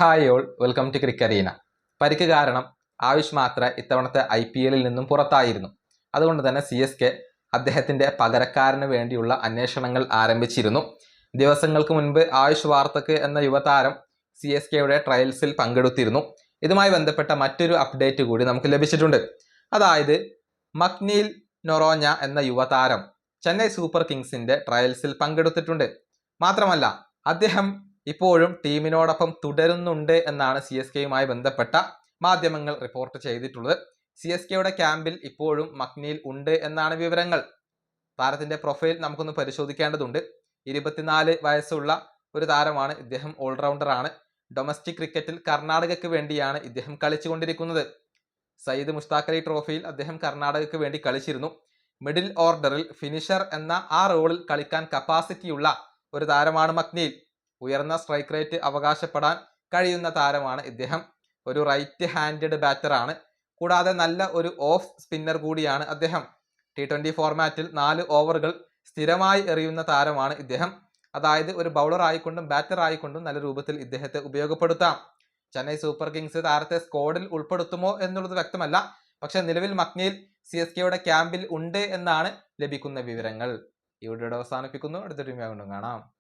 Hi all, welcome to ക്രിക്കറീന. പരിക്ക് കാരണം ആയുഷ് മാത്ര ഇത്തവണത്തെ IPL നിന്നും പുറത്തായിരുന്നു. അതുകൊണ്ട് തന്നെ CSK അദ്ദേഹത്തിന്റെ പകരക്കാരന് വേണ്ടിയുള്ള അന്വേഷണങ്ങൾ ആരംഭിച്ചിരുന്നു. ദിവസങ്ങൾക്ക് മുൻപ് ആയുഷ് വാർത്തക്ക് എന്ന യുവതാരം CSKയുടെ ട്രയൽസിൽ പങ്കെടുത്തിരുന്നു. ഇതുമായി ബന്ധപ്പെട്ട മറ്റൊരു അപ്ഡേറ്റ് കൂടി നമുക്ക് ലഭിച്ചിട്ടുണ്ട്. അതായത് മക്നീൽ നൊറോഞ്ഞ എന്ന യുവതാരം ചെന്നൈ സൂപ്പർ കിങ്സിന്റെ ട്രയൽസിൽ പങ്കെടുത്തിട്ടുണ്ട്. മാത്രമല്ല അദ്ദേഹം ഇപ്പോഴും ടീമിനോടൊപ്പം തുടരുന്നുണ്ട് എന്നാണ് CSKയുമായി ബന്ധപ്പെട്ട മാധ്യമങ്ങൾ റിപ്പോർട്ട് ചെയ്തിട്ടുള്ളത്. CSKയുടെ ക്യാമ്പിൽ ഇപ്പോഴും മക്നീൽ ഉണ്ട് എന്നാണ് വിവരങ്ങൾ. താരത്തിന്റെ പ്രൊഫൈൽ നമുക്കൊന്ന് പരിശോധിക്കേണ്ടതുണ്ട്. 24 വയസ്സുള്ള ഒരു താരമാണ് ഇദ്ദേഹം. ഓൾറൗണ്ടർ ആണ്. ഡൊമസ്റ്റിക് ക്രിക്കറ്റിൽ കർണാടകയ്ക്ക് വേണ്ടിയാണ് ഇദ്ദേഹം കളിച്ചുകൊണ്ടിരിക്കുന്നത്. സയ്യിദ് മുഷ്താഖ് അലി ട്രോഫിയിൽ അദ്ദേഹം കർണാടകയ്ക്ക് വേണ്ടി കളിച്ചിരുന്നു. മിഡിൽ ഓർഡറിൽ ഫിനിഷർ എന്ന ആ റോളിൽ കളിക്കാൻ കപ്പാസിറ്റിയുള്ള ഒരു താരമാണ് മക്നീൽ. ഉയർന്ന സ്ട്രൈക്ക് റേറ്റ് അവകാശപ്പെടാൻ കഴിയുന്ന താരമാണ് ഇദ്ദേഹം. ഒരു റൈറ്റ് ഹാൻഡഡ് ബാറ്റർ ആണ്. കൂടാതെ നല്ല ഒരു ഓഫ് സ്പിന്നർ കൂടിയാണ് അദ്ദേഹം. T20 ഫോർമാറ്റിൽ 4 ഓവറുകൾ സ്ഥിരമായി എറിയുന്ന താരമാണ് ഇദ്ദേഹം. അതായത് ഒരു ബൗളർ ആയിക്കൊണ്ടും ബാറ്റർ ആയിക്കൊണ്ടും നല്ല രൂപത്തിൽ ഇദ്ദേഹത്തെ ഉപയോഗപ്പെടുത്താം. ചെന്നൈ സൂപ്പർ കിങ്സ് താരത്തെ സ്ക്വാഡിൽ ഉൾപ്പെടുത്തുമോ എന്നുള്ളത് വ്യക്തമല്ല. പക്ഷെ നിലവിൽ മക്നീൽ CSKയുടെ ക്യാമ്പിൽ ഉണ്ട് എന്നാണ് ലഭിക്കുന്ന വിവരങ്ങൾ. ഈ വീഡിയോ അവസാനിപ്പിക്കുന്നു. അടുത്ത ടീം കാണാം.